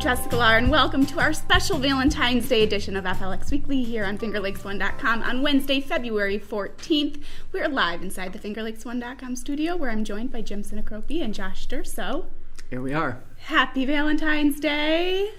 Jessica Lahr, and welcome to our special Valentine's Day edition of FLX Weekly here on FingerLakes1.com on Wednesday, February 14th. We're live inside the FingerLakes1.com studio where I'm joined by Jim Sinicropi and Josh Durso. Here we are. Happy Valentine's Day.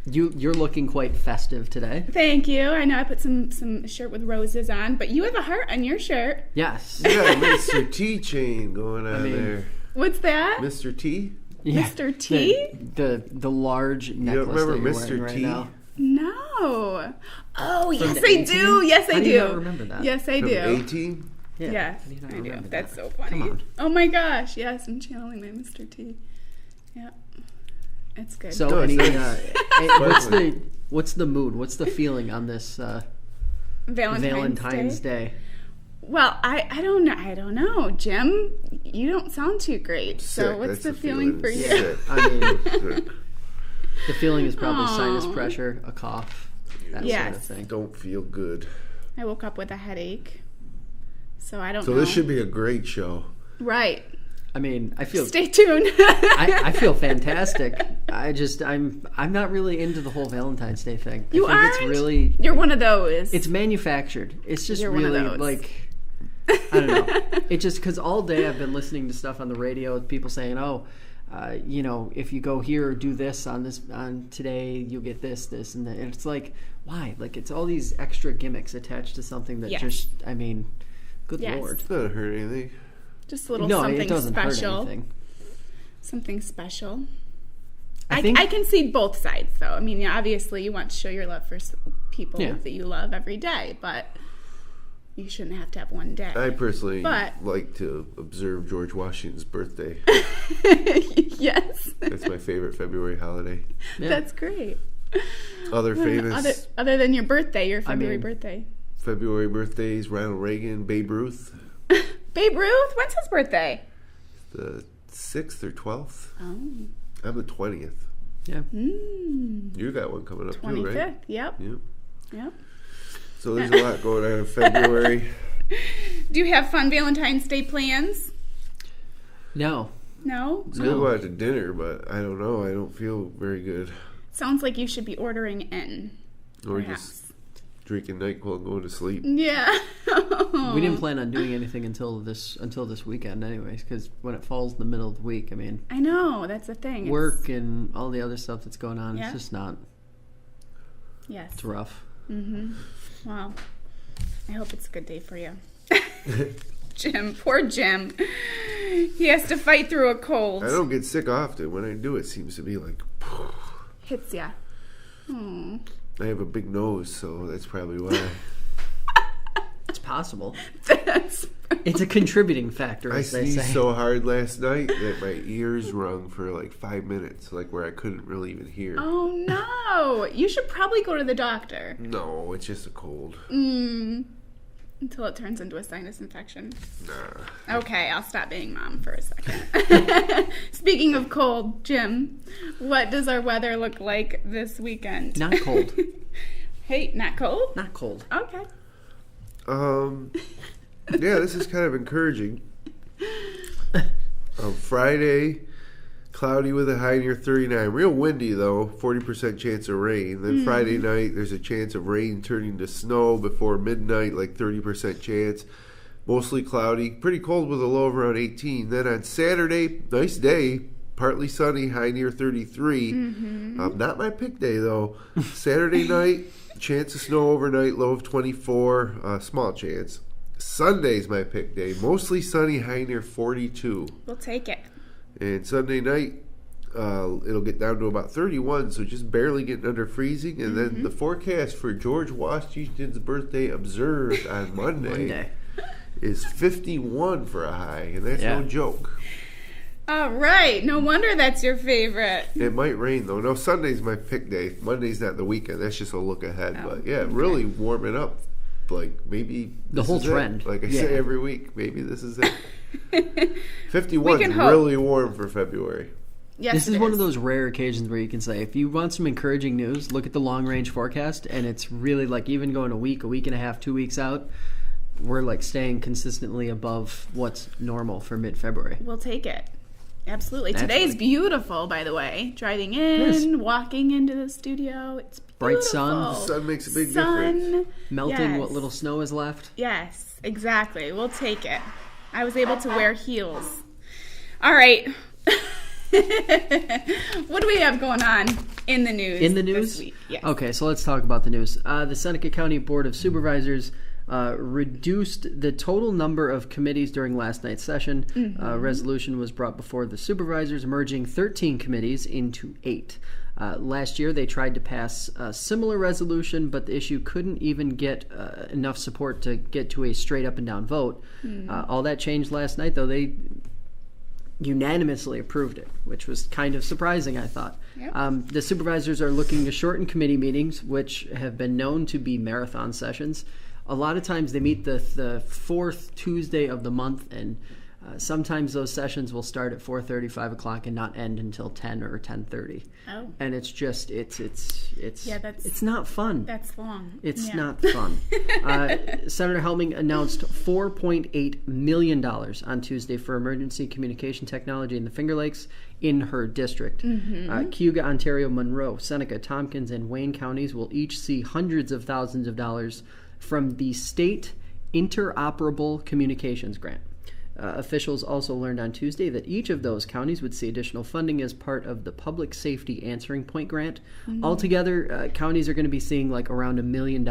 You're looking quite festive today. Thank you. I know I put some shirt with roses on, but you have a heart on your shirt. Yes. You got a Mr. T chain going on there. What's that? Mr. T? Yeah. Mr. T? The large necklace You don't remember that you're Mr. wearing T? right now. No. Oh, yes, the I 18? do. Yes, I How do. do you not remember that? Yes, I From do. 18? Yeah. Yes, How do you not I do. remember That's that? so funny. Come on. Oh my gosh, yes, I'm channeling my Mr. T. Yeah, it's good. So, No, what's the mood? What's the feeling on this Valentine's Day? Well, I don't know. I don't know, Jim. You don't sound too great. So, Sick. what's That's the feeling for you? Sick. I mean, Sick. the feeling is probably Aw. sinus pressure, a cough, that sort of thing. Don't feel good. I woke up with a headache, so I don't So know. this should be a great show. Right. I mean, I feel Stay tuned. I feel fantastic. I'm not really into the whole Valentine's Day thing. You I think aren't? it's really You're one of those. it's manufactured. It's just You're one of really those. like I don't know. It just because all day I've been listening to stuff on the radio with people saying, "Oh, if you go here or do this on today, you'll get this, and that." And it's like, why? Like it's all these extra gimmicks attached to something that Yes. just, I mean, good Yes. lord. It's not hurt anything. Just a little No, something it doesn't special. hurt anything. Something special. I think- I can see both sides, though. I mean, obviously, you want to show your love for people Yeah. that you love every day, but you shouldn't have to have one day. I personally But- like to observe George Washington's birthday. Yes, That's my favorite February holiday. Yeah. that's great. Other famous Other than your birthday, your I February mean- birthday. February birthdays, Ronald Reagan, Babe Ruth, Babe Ruth, when's his birthday? the 6th or 12th. Oh, I'm the 20th. Yeah. You got one coming up too, 25th. right? Yep. Yep. Yep. So there's a lot going on in February. Do you have fun Valentine's Day plans? No. No? It's good to go out to dinner, but I don't know. I don't feel very good. Sounds like you should be ordering in. Or Perhaps. just drinking NyQuil and going to sleep. Yeah. We didn't plan on doing anything until this weekend, anyways. Because when it falls in the middle of the week, I mean, I know, that's the thing. work and all the other stuff that's going on, Yeah. it's just not. Yes. It's rough. Well, I hope it's a good day for you. Jim, poor Jim. He has to fight through a cold. I don't get sick often. When I do, it seems to be like... Hits ya. Hmm. I have a big nose, so that's probably why. It's possible. That's It's a contributing factor, I as they sneezed say. so hard last night that my ears rung for like 5 minutes, like where I couldn't really even hear. Oh no! You should probably go to the doctor. No, it's just a cold. Until it turns into a sinus infection. Nah. Okay, I'll stop being mom for a second. Speaking of cold, Jim, what does our weather look like this weekend? Not cold. Hey, not cold? Not cold. Okay. Yeah, this is kind of encouraging. Friday, cloudy with a high near 39. Real windy, though. 40% chance of rain. Then Friday night, there's a chance of rain turning to snow before midnight, like 30% chance. Mostly cloudy. Pretty cold with a low of around 18. Then on Saturday, nice day. Partly sunny, high near 33. Not my pick day, though. Saturday night, chance of snow overnight, low of 24. Small chance. Sunday's my pick day. Mostly sunny, high near 42. We'll take it. And Sunday night, it'll get down to about 31, so just barely getting under freezing. And then the forecast for George Washington's birthday observed on Monday is 51 for a high, and that's no joke. All right. No wonder that's your favorite. It might rain, though. No, Sunday's my pick day. Monday's not the weekend. That's just a look ahead. Oh, But, yeah, really warming up. Like, maybe The this whole is trend. it. Like I Yeah. say every week, maybe this is it. 51 is can hope. really warm for February. Yes, This it is one of those rare occasions where you can say, if you want some encouraging news, look at the long-range forecast, and it's really like even going a week and a half, 2 weeks out, we're like staying consistently above what's normal for mid-February. We'll take it. Absolutely. Naturally. Today's beautiful, by the way. Driving in, walking into the studio. It's beautiful. Bright sun. The sun makes a big difference. Melting what little snow is left. Yes, exactly. We'll take it. I was able to wear heels. All right. What do we have going on in the news? In the news? This week? Yes. Okay, so let's talk about the news. The Seneca County Board of Supervisors reduced the total number of committees during last night's session. A resolution was brought before the supervisors, merging 13 committees into 8. Last year, they tried to pass a similar resolution, but the issue couldn't even get enough support to get to a straight up and down vote. All that changed last night, though. They unanimously approved it, which was kind of surprising, I thought. Yep. The supervisors are looking to shorten committee meetings, which have been known to be marathon sessions. A lot of times they meet the fourth Tuesday of the month, and sometimes those sessions will start at 4:30, 5 o'clock, and not end until 10 or 10:30. Oh. And it's just it's not fun. That's long. It's not fun. Senator Helming announced $4.8 million on Tuesday for emergency communication technology in the Finger Lakes in her district. Cayuga, Ontario, Monroe, Seneca, Tompkins, and Wayne counties will each see hundreds of thousands of dollars from the State Interoperable Communications Grant. Officials also learned on Tuesday that each of those counties would see additional funding as part of the Public Safety Answering Point Grant. Altogether, counties are going to be seeing like around $1 million,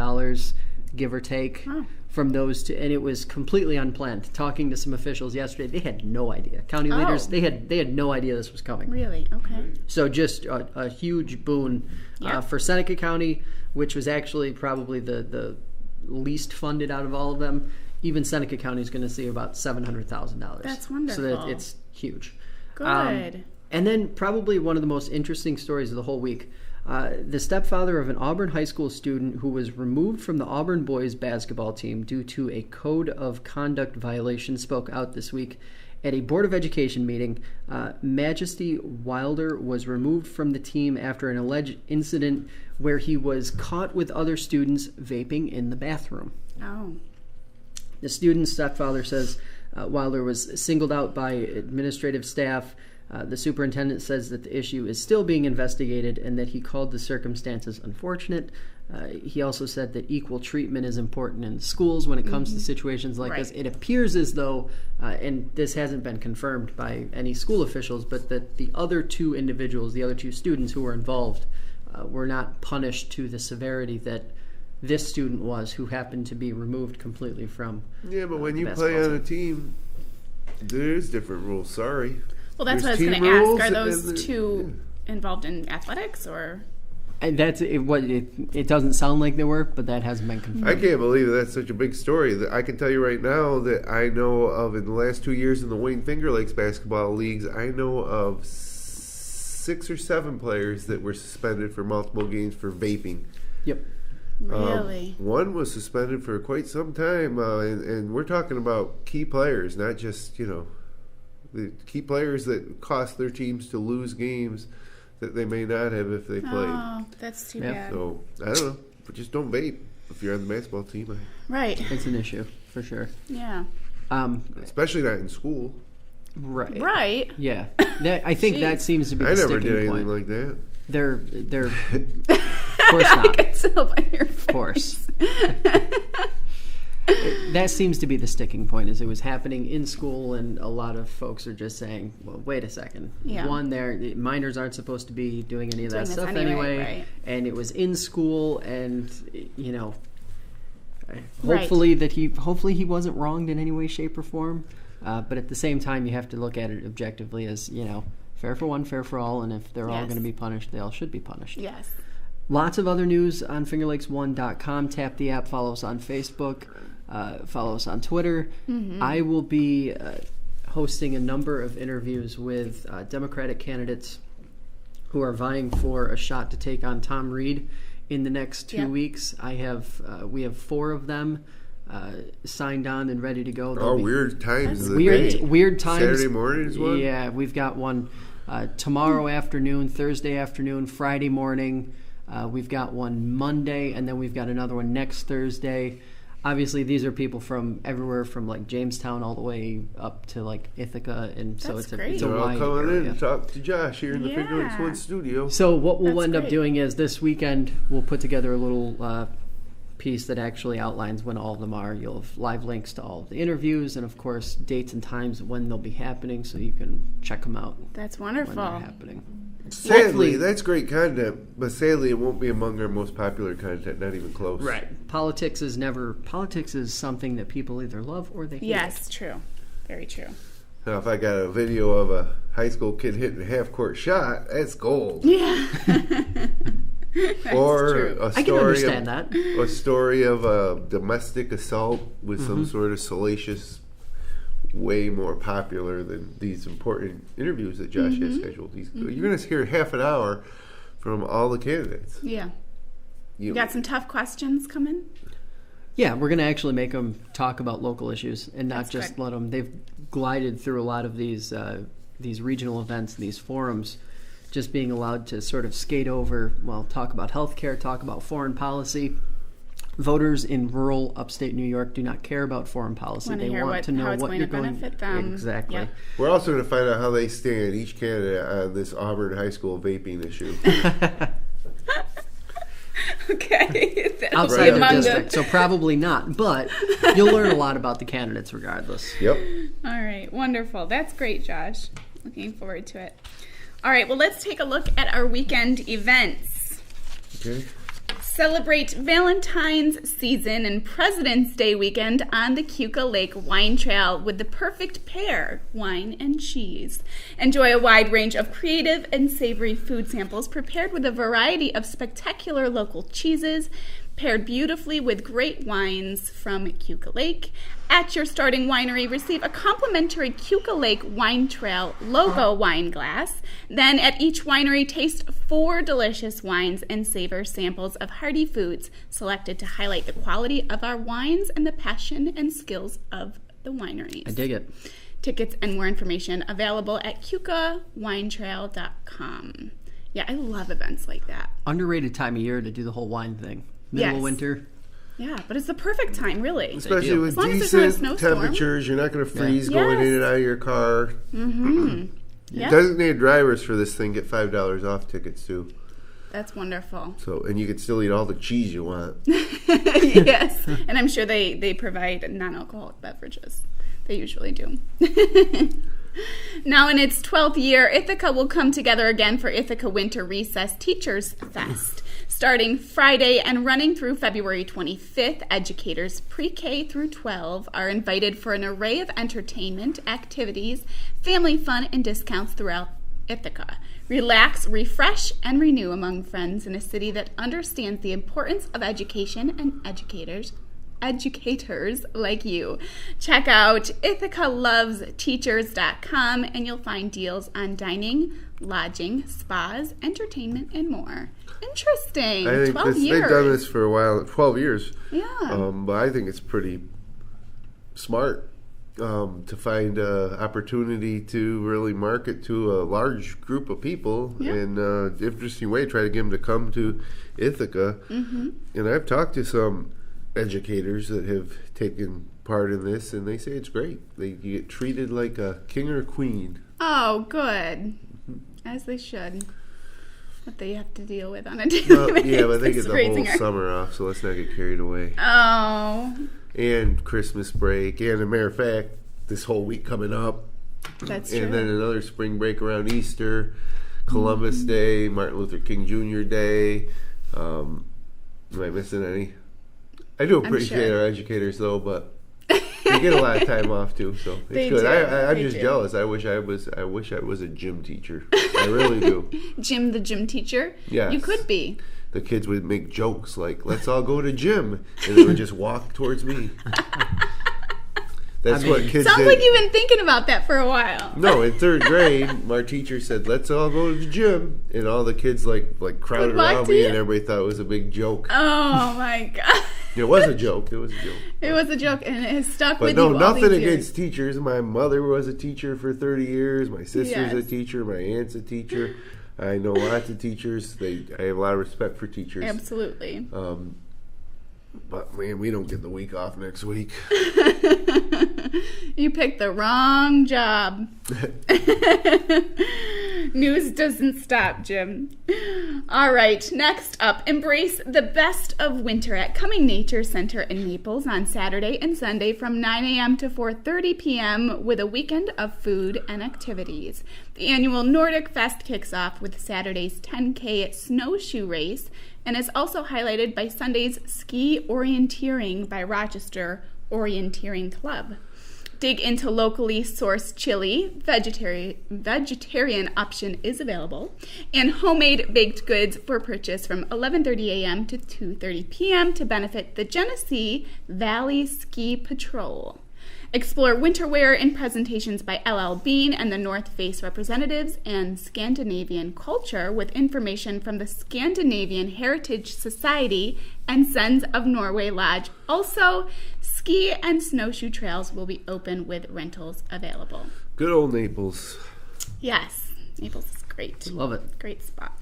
give or take, from those two, and it was completely unplanned. Talking to some officials yesterday, they had no idea. County leaders, they had no idea this was coming. Really? Okay. So just a huge boon for Seneca County, which was actually probably the least funded out of all of them. Even Seneca County is going to see about $700,000. That's wonderful. So that it's huge. Good. And then probably one of the most interesting stories of the whole week. The stepfather of an Auburn high school student who was removed from the Auburn boys basketball team due to a code of conduct violation spoke out this week. At a Board of Education meeting, Majesty Wilder was removed from the team after an alleged incident where he was caught with other students vaping in the bathroom. Oh. The student's stepfather says Wilder was singled out by administrative staff. The superintendent says that the issue is still being investigated and that he called the circumstances unfortunate. He also said that equal treatment is important in schools when it comes to situations like this. It appears as though, and this hasn't been confirmed by any school officials, but that the other two individuals, the other two students who were involved, were not punished to the severity that this student was, who happened to be removed completely from but when you play on a team, there's different rules. Sorry. Well, that's what I was going to ask. Are those two involved in athletics, or? And that's what it doesn't sound like they were, but that hasn't been confirmed. I can't believe that's such a big story. I can tell you right now that I know of, in the last 2 years in the Wayne Finger Lakes basketball leagues, I know of 6 or 7 players that were suspended for multiple games for vaping. Yep. Really? One was suspended for quite some time, and we're talking about key players, not just, the key players that cost their teams to lose games that they may not have if they played. Oh, that's too bad. So, I don't know. But just don't vape if you're on the basketball team. Right. It's an issue, for sure. Yeah. Especially not in school. Right. Right. Yeah. I think that seems to be the I sticking never did anything point. like that. They're of course not. I can tell by your face. Of course. That seems to be the sticking point, is it was happening in school, and a lot of folks are just saying, well, wait a second. Yeah. One, minors aren't supposed to be doing any of that Doing stuff this anyway, anyway. right. And it was in school, and, hopefully he wasn't wronged in any way, shape, or form. But at the same time, you have to look at it objectively as, fair for one, fair for all, and if they're all going to be punished, they all should be punished. Yes. Lots of other news on fingerlakes1.com. Tap the app, follow us on Facebook, follow us on Twitter. I will be hosting a number of interviews with Democratic candidates who are vying for a shot to take on Tom Reed in the next 2 weeks. We have 4 of them signed on and ready to go. Weird times. Weird times. Saturday morning is one? Yeah, we've got one tomorrow afternoon, Thursday afternoon, Friday morning. We've got one Monday, and then we've got another one next Thursday. obviously these are people from everywhere from like Jamestown all the way up to like Ithaca, and so it's a They're all wide coming in area. and talk to Josh here in the Finger Lakes One studio. So what we'll That's end up great. doing is this weekend we'll put together a little piece that actually outlines when all of them are. You'll have live links to all of the interviews and, of course, dates and times when they'll be happening, so you can check them out That's when wonderful. they're happening. Sadly, Hopefully- that's great content, but sadly, it won't be among our most popular content. Not even close. Politics is something that people either love or they hate. Yes, true. Very true. Now, if I got a video of a high school kid hitting a half-court shot, that's gold. Yeah. Or true. a I can story understand of that. a story of a domestic assault with some sort of salacious, way more popular than these important interviews that Josh has scheduled. You're going to hear half an hour from all the candidates. Yeah. You Got some tough questions coming? Yeah, we're going to actually make them talk about local issues and not That's just good. let them. They've glided through a lot of these regional events, these forums, just being allowed to sort of skate over, well, talk about healthcare, talk about foreign policy. Voters in rural upstate New York do not care about foreign policy. Wanna They hear want to know how it's what going you're to going benefit them. Exactly. Yep. We're also going to find out how they stand, each candidate, on this Auburn High School vaping issue. Okay. That'll Outside be their among district, so probably not. But you'll learn a lot about the candidates regardless. Yep. All right. Wonderful. That's great, Josh. Looking forward to it. All right. Well, let's take a look at our weekend events. Okay. Celebrate Valentine's season and President's Day weekend on the Keuka Lake Wine Trail with the perfect pair, wine and cheese. Enjoy a wide range of creative and savory food samples prepared with a variety of spectacular local cheeses, paired beautifully with great wines from Keuka Lake. At your starting winery, receive a complimentary Keuka Lake Wine Trail logo wine glass. Then at each winery, taste 4 delicious wines and savor samples of hearty foods selected to highlight the quality of our wines and the passion and skills of the wineries. I dig it. Tickets and more information available at keukawinetrail.com. Yeah, I love events like that. Underrated time of year to do the whole wine thing. Middle of Yes. winter. Yeah, but it's the perfect time, really. Especially do. with As long as there's not a decent snowstorm. temperatures, you're not going to freeze Yeah. going Yes. in and out of your car. Yeah, Designated drivers for this thing get $5 off tickets too. that's wonderful. So, and you can still eat all the cheese you want. Yes, and I'm sure they provide non-alcoholic beverages. They usually do. Now in its 12th year, Ithaca will come together again for Ithaca Winter Recess Teachers Fest. Starting Friday and running through February 25th, educators pre-K through 12 are invited for an array of entertainment, activities, family fun, and discounts throughout Ithaca. Relax, refresh, and renew among friends in a city that understands the importance of education and educators like you. Check out IthacaLovesTeachers.com and you'll find deals on dining, lodging, spas, entertainment, and more. Interesting. I think 12 years. they've done this for a while, 12 years. Yeah. But I think it's pretty smart to find an opportunity to really market to a large group of people Yeah. in an interesting way, try to get them to come to Ithaca. Mm-hmm. And I've talked to some educators that have taken part in this, and they say it's great. You get treated like a king or a queen. Oh, good. As they should. What they have to deal with on a daily Well, basis. yeah, but they get It's the raising whole our- summer off, so let's not get carried away. Oh, And Christmas break, and as a matter of fact, this whole week coming up, that's and true. then another spring break around Easter, Columbus Day, Martin Luther King Jr. Day. Am I missing any? I do appreciate sure. our educators, though, but they get a lot of time off too, so it's They good. do. I'm They just do. jealous. I wish I was a gym teacher. I really do. Jim, the gym teacher? Yes. You could be. The kids would make jokes like, "Let's all go to gym," and they would just walk towards me. That's what kids Sounds did. like you've been thinking about that for a while. No, in 3rd grade, my teacher said, "Let's all go to the gym," and all the kids like crowded Would walk around to me, you? and everybody thought it was a big joke. Oh my god. It was a joke. It was a joke. It was a joke and it has stuck But with no, you all nothing these years. against teachers. My mother was a teacher for 30 years. My sister's a Yes. teacher. My aunt's a teacher. I know lots of teachers. I have a lot of respect for teachers. Absolutely. But, man, we don't get the week off next week. You picked the wrong job. News doesn't stop, Jim. All right, next up, embrace the best of winter at Cumming Nature Center in Naples on Saturday and Sunday from 9 a.m. to 4:30 p.m. with a weekend of food and activities. The annual Nordic Fest kicks off with Saturday's 10K snowshoe race and is also highlighted by Sunday's ski orienteering by Rochester Orienteering Club. Dig into locally sourced chili, vegetarian option is available, and homemade baked goods for purchase from 11:30 a.m. to 2:30 p.m. to benefit the Genesee Valley Ski Patrol. Explore winter wear and presentations by LL Bean and the North Face representatives and Scandinavian culture with information from the Scandinavian Heritage Society and Sons of Norway Lodge. Also, ski and snowshoe trails will be open with rentals available. Good old Naples. Yes, Naples is great. Love it. Great spot.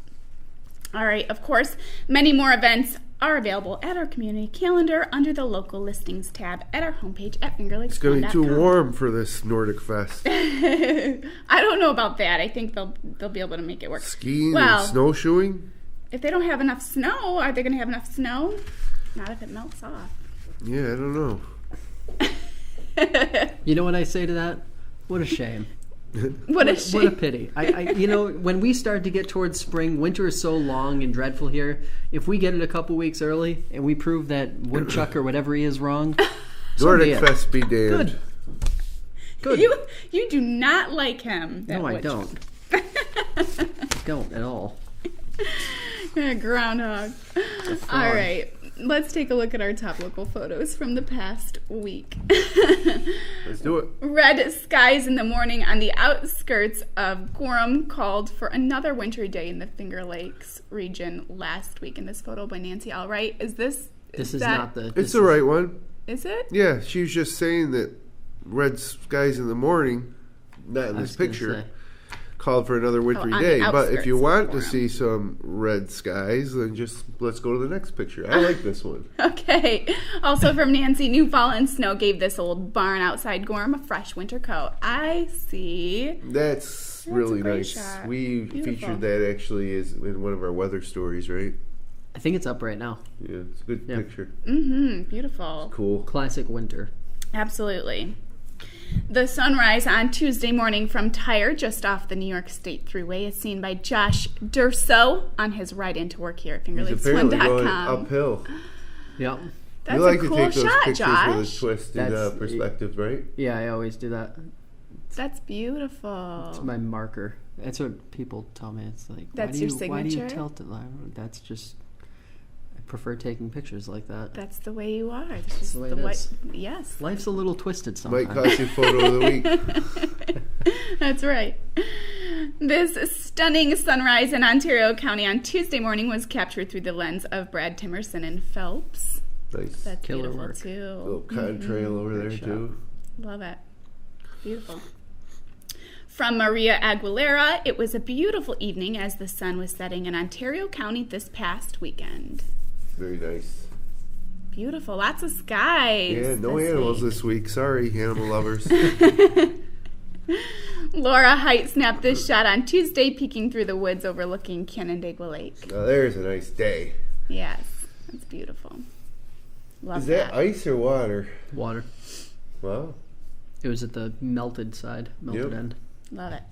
All right, of course, many more events are available at our community calendar under the local listings tab at our homepage at fingerlakes.com. It's going to be too warm for this Nordic Fest. I don't know about that. I think they'll be able to make it work. Skiing and snowshoeing? If they don't have enough snow, are they going to have enough snow? Not if it melts off. Yeah, I don't know. You know what I say to that? What a shame. What a shame. What a pity. When we start to get towards spring, winter is so long and dreadful here. If we get it a couple weeks early and we prove that Woodchuck or whatever he is wrong, Nordic Fest be damned. Good. You do not like him. No, I don't. I don't at all. Groundhog. All right. Let's take a look at our top local photos from the past week. Let's do it. Red skies in the morning on the outskirts of Gorham called for another wintry day in the Finger Lakes region last week. In this photo by Nancy Allwright, is this? This is not the. It's the right one. Is it? Yeah, she was just saying that red skies in the morning, not in this picture, called for another wintry day. But if you want to see some red skies, then just let's go to the next picture. I like this one. Okay. Also from Nancy, new fall and snow gave this old barn outside Gorham a fresh winter coat. I see. That's really nice. Shot. We Beautiful. featured that actually as in one of our weather stories, right? I think it's up right now. Yeah, it's a good picture. Mm-hmm. Beautiful. Cool. Classic winter. Absolutely. The sunrise on Tuesday morning from Tyre, just off the New York State Thruway, is seen by Josh Durso on his ride into work here at He's apparently going fingerlakeswin.com. uphill. Yep. That's you like a to cool take those shot, pictures Josh. with a twisted perspective, right? Yeah, I always do that. That's beautiful. It's my marker. That's what people tell me. It's like, That's your why do you signature? tilt it? That's just, I prefer taking pictures like that. That's the way you are. That's just the way it is. Yes. Life's a little twisted sometimes. Might cost you photo of the week. That's right. This stunning sunrise in Ontario County on Tuesday morning was captured through the lens of Brad Timerson and Phelps. Nice. That's Killer beautiful work. too. Little contrail over there Great too. Love it. Beautiful. From Maria Aguilera, it was a beautiful evening as the sun was setting in Ontario County this past weekend. Very nice. Beautiful. Lots of skies. Yeah, no animals this week. Sorry, animal lovers. Laura Height snapped this shot on Tuesday, peeking through the woods overlooking Canandaigua Lake. Now there's a nice day. Yes, that's beautiful. Love Is that ice or water? Water. Wow. It was at the melted end. Love it.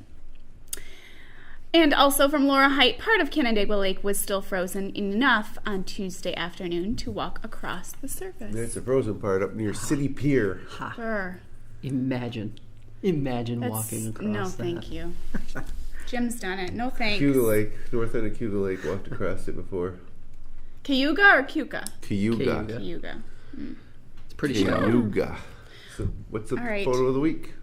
And also from Laura Height, part of Canandaigua Lake was still frozen enough on Tuesday afternoon to walk across the surface. That's the frozen part up near City Pier. Brr. Imagine walking across No, that. thank you. Jim's done it. No thanks. Cayuga Lake, north end of Cayuga Lake, walked across it before. Cayuga or Cuca? Cayuga. Cayuga. It's pretty shallow. Cayuga. So what's the All right. photo of the week?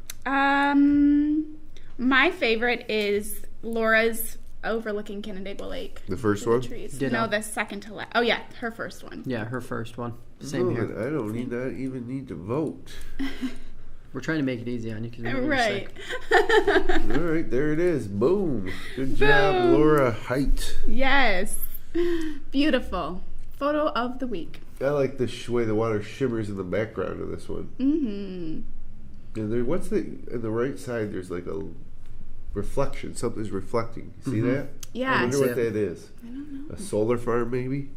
My favorite is Laura's overlooking Canandaigua Lake. The first with one? The trees. Ditto. No, the second to last. Oh yeah, her first one. Yeah, her first one. Same Oh, here. I don't even need to vote. We're trying to make it easy on you because you're Right. sick. All right, there it is. Boom. Good job, Laura Height. Yes. Beautiful. photo of the week. I like the way the water shimmers in the background of this one. Mm-hmm. And there, on the right side, there's like a reflection. Something's reflecting. See that? Yeah. I wonder what that is. I don't know. A solar farm, maybe?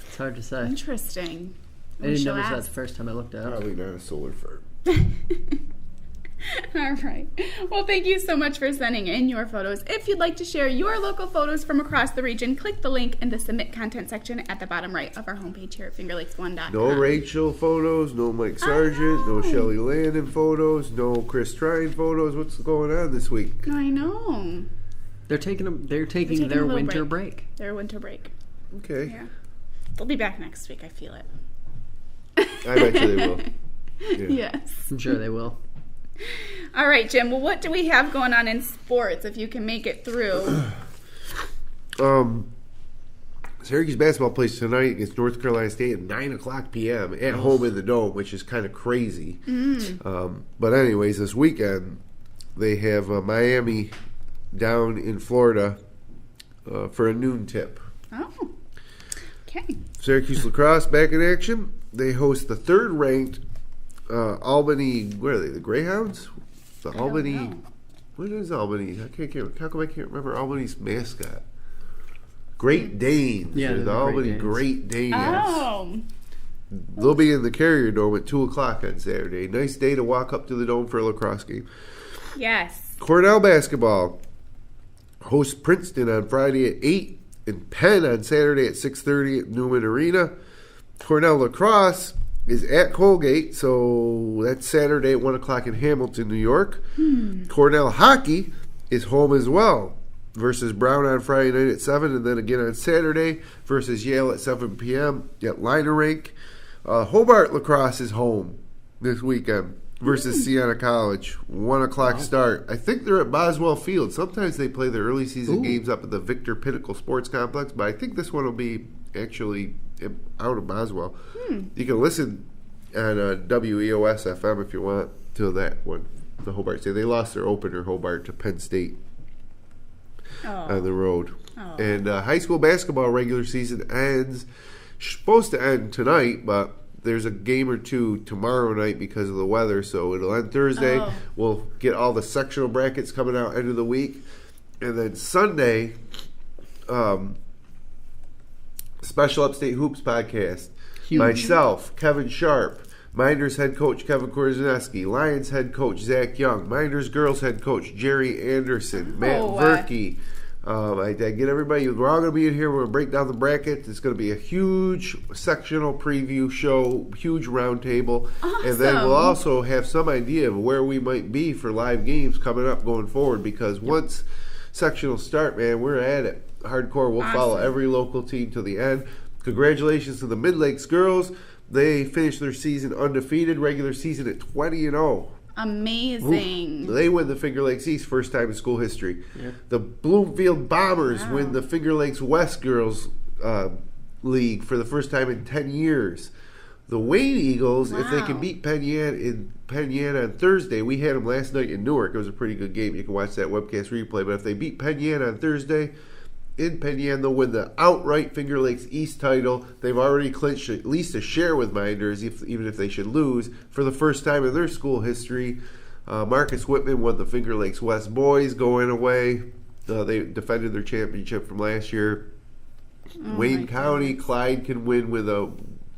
It's hard to say. Interesting. I didn't notice that the first time I looked at it. Probably not a solar farm. All right. Well, thank you so much for sending in your photos. If you'd like to share your local photos from across the region, click the link in the Submit Content section at the bottom right of our homepage here at FingerLakes1.com. No Rachel photos, no Mike Sargent, no Shelley Landon photos, no Chris Trine photos. What's going on this week? I know. They're taking their a winter break. Their winter break. Okay. Yeah. They'll be back next week. I feel it. I bet you they will. Yeah. Yes. I'm sure they will. All right, Jim. Well, what do we have going on in sports if you can make it through? Syracuse basketball plays tonight against North Carolina State at 9 o'clock p.m. at home in the Dome, which is kind of crazy. But anyways, this weekend they have Miami down in Florida for a noon tip. Oh, okay. Syracuse lacrosse back in action. They host the third-ranked Albany. Where are they? The Greyhounds? The Albany. know. What is Albany? How come I can't remember Albany's mascot? Great Danes. Yeah, They're the the Albany Great Great Danes. Oh. They'll be in the Carrier Dome at 2 o'clock on Saturday. Nice day to walk up to the Dome for a lacrosse game. Yes. Cornell basketball hosts Princeton on Friday at 8 and Penn on Saturday at 6:30 at Newman Arena. Cornell lacrosse is at Colgate, so that's Saturday at 1 o'clock in Hamilton, New York. Cornell hockey is home as well versus Brown on Friday night at 7, and then again on Saturday versus Yale at 7 p.m. at Liner Rink. Hobart lacrosse is home this weekend versus Siena College. 1 o'clock start. I think they're at Boswell Field. Sometimes they play their early season games up at the Victor Pinnacle Sports Complex, but I think this one will be actually out of Boswell. You can listen on WEOS FM if you want to that one. The Hobart State. They lost their opener, Hobart, to Penn State on the road. Oh. And high school basketball regular season ends. Supposed to end tonight, but there's a game or two tomorrow night because of the weather, so it'll end Thursday. Oh. We'll get all the sectional brackets coming out end of the week. And then Sunday, Special Upstate Hoops podcast. Huge. Myself, Kevin Sharp, Minders head coach Kevin Korzeneski, Lions head coach Zach Young, Minders girls head coach Jerry Anderson, Matt Verke. I get everybody. We're all going to be in here. We're going to break down the bracket. It's going to be a huge sectional preview show, huge roundtable. Awesome. And then we'll also have some idea of where we might be for live games coming up going forward, because once sectionals start, man, we're at it. Hardcore. We'll follow every local team to the end. Congratulations to the Mid-Lakes girls. They finished their season undefeated, regular season at 20-0. Amazing. They win the Finger Lakes East first time in school history. Yeah. The Bloomfield Bombers win the Finger Lakes West Girls League for the first time in 10 years. The Wayne Eagles, if they can beat Penn Yan on Thursday, we had them last night in Newark. It was a pretty good game. You can watch that webcast replay. But if they beat Penn Yan on Thursday, in Penn Yan, they'll win the outright Finger Lakes East title. They've already clinched at least a share with Minders, even if they should lose, for the first time in their school history. Marcus Whitman won the Finger Lakes West boys going away. They defended their championship from last year. Wayne County, Clyde can win with a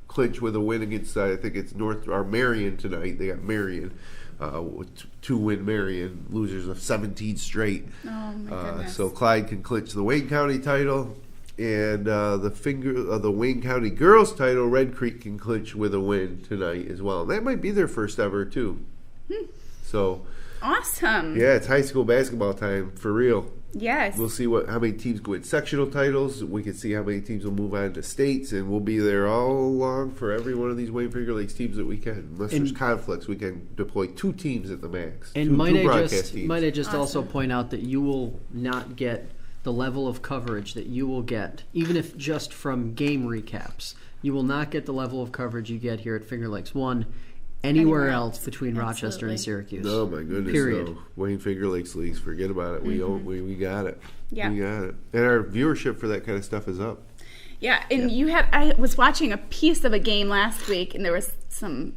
clinch with a win against I think it's Marion tonight. They got Marion. 2-win Marion, losers of 17 straight. Oh my goodness. So Clyde can clinch the Wayne County title, and the Wayne County girls title, Red Creek can clinch with a win tonight as well. And that might be their first ever too. So awesome. yeah, it's high school basketball time for real. Yes. We'll see how many teams go in sectional titles. We can see how many teams will move on to states, and we'll be there all along for every one of these Wayne Finger Lakes teams that we can. Unless there's conflicts, we can deploy 2 teams at the max. And two might broadcast teams. I just also point out that you will not get the level of coverage that you will get, even if just from game recaps. You will not get the level of coverage you get here at Finger Lakes 1 anywhere else between Rochester and Syracuse. Oh my goodness! Period. No. Wayne Finger Lakes leagues, forget about it. We got it. Yeah. We got it, and our viewership for that kind of stuff is up. Yeah, and I was watching a piece of a game last week, and there was some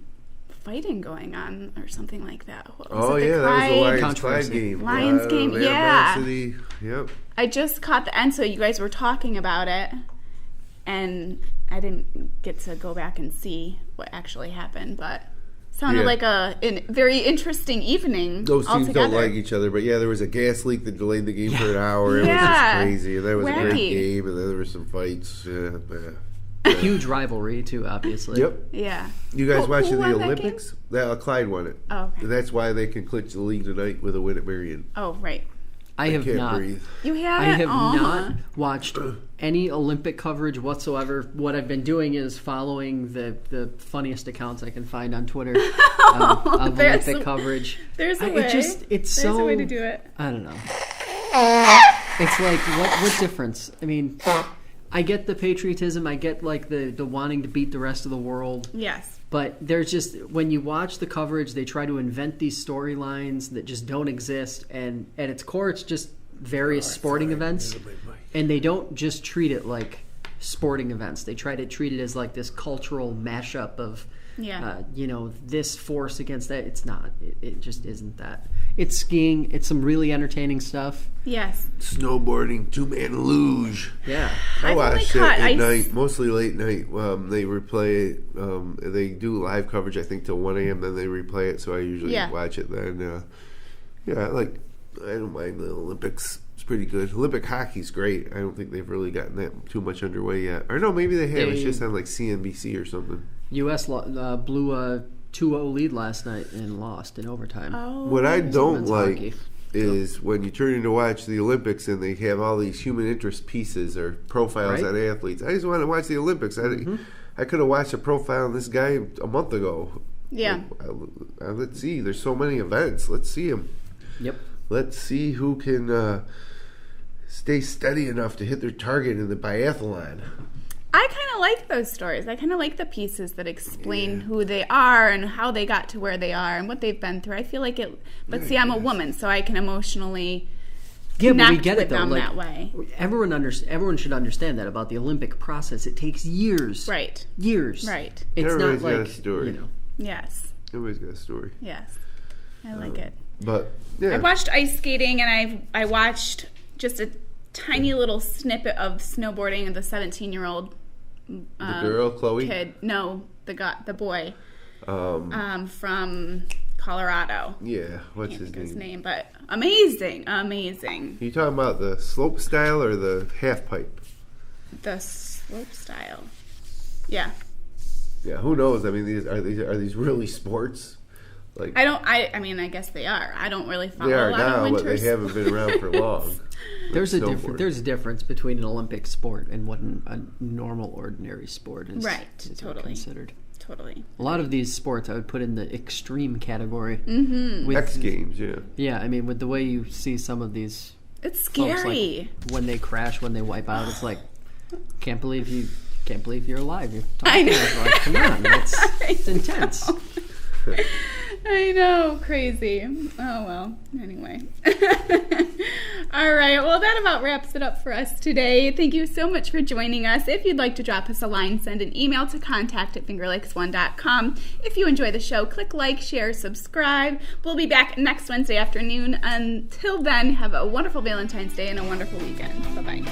fighting going on or something like that. What was it, that was the Lions Controversy. game. Lions game, yeah. Animosity. Yep. I just caught the end, so you guys were talking about it, and I didn't get to go back and see what actually happened, but sounded like a very interesting evening. Those teams altogether. don't like each other, but there was a gas leak that delayed the game for an hour. It was just crazy, and that was a great game, and then there were some fights. Huge rivalry too, obviously. Yep. Yeah. You guys watching the won that Olympics? Clyde won it. Oh, okay. And that's why they can clinch the league tonight with a win at Marion. Oh, right. I have can't not. breathe. You haven't? I have not watched any Olympic coverage whatsoever. What I've been doing is following the funniest accounts I can find on Twitter of Olympic coverage. There's a way. There's a way to do it. I don't know. It's like, what difference? I mean, I get the patriotism. I get like the wanting to beat the rest of the world. Yes. But there's just, when you watch the coverage, they try to invent these storylines that just don't exist. And at its core, it's just various sporting events. And they don't just treat it like sporting events. They try to treat it as like this cultural mashup of, this force against that. It's not. It just isn't that. It's skiing. It's some really entertaining stuff. Yes. Snowboarding, two-man luge. Yeah. I watched it at night, mostly late night. They replay it. They do live coverage, I think, till 1 a.m. Then they replay it, so I usually watch it then. I don't mind the Olympics. It's pretty good. Olympic hockey's great. I don't think they've really gotten that too much underway yet. Or no, maybe they have. It's just on like CNBC or something. U.S. blew a 2-0 lead last night and lost in overtime. Oh. What I don't like hockey is when you turn in to watch the Olympics and they have all these human interest pieces or profiles on athletes. I just want to watch the Olympics. I could have watched a profile on this guy a month ago. Yeah. Let's see. There's so many events. Let's see him. Yep. Let's see who can stay steady enough to hit their target in the biathlon. I kind of like those stories. I kind of like the pieces that explain who they are and how they got to where they are and what they've been through. I feel like it. But see, I'm a woman, so I can emotionally connect with them that way. Everyone should understand that about the Olympic process. It takes years. Right. Years. Right. It's Everybody's not like, got a story. Yes. Everybody's got a story. Yes. I like it. But yeah. I watched ice skating, and I watched just a tiny little snippet of snowboarding of the 17-year-old the girl, Chloe? kid. No, the boy from Colorado. Yeah, what's Can't his think name? of his name, but amazing. Are you talking about the slope style or the half pipe? The slope style. Yeah. Yeah, who knows? I mean, are these really sports? Like I mean, I guess they are. I don't really follow they are a lot now, of winter but they haven't been around for long. There's a difference between an Olympic sport and what a normal, ordinary sport is. Right, totally considered. Totally. A lot of these sports I would put in the extreme category. Mm-hmm. X Games, yeah. Yeah, I mean, with the way you see some of these, it's scary. Folks, like, when they crash, when they wipe out, it's like, can't believe you're alive. You're talking to us. Like, come on, it's intense. I know, crazy. Oh, well, anyway. All right, well, that about wraps it up for us today. Thank you so much for joining us. If you'd like to drop us a line, send an email to contact@fingerlakes1.com. If you enjoy the show, click like, share, subscribe. We'll be back next Wednesday afternoon. Until then, have a wonderful Valentine's Day and a wonderful weekend. Bye-bye.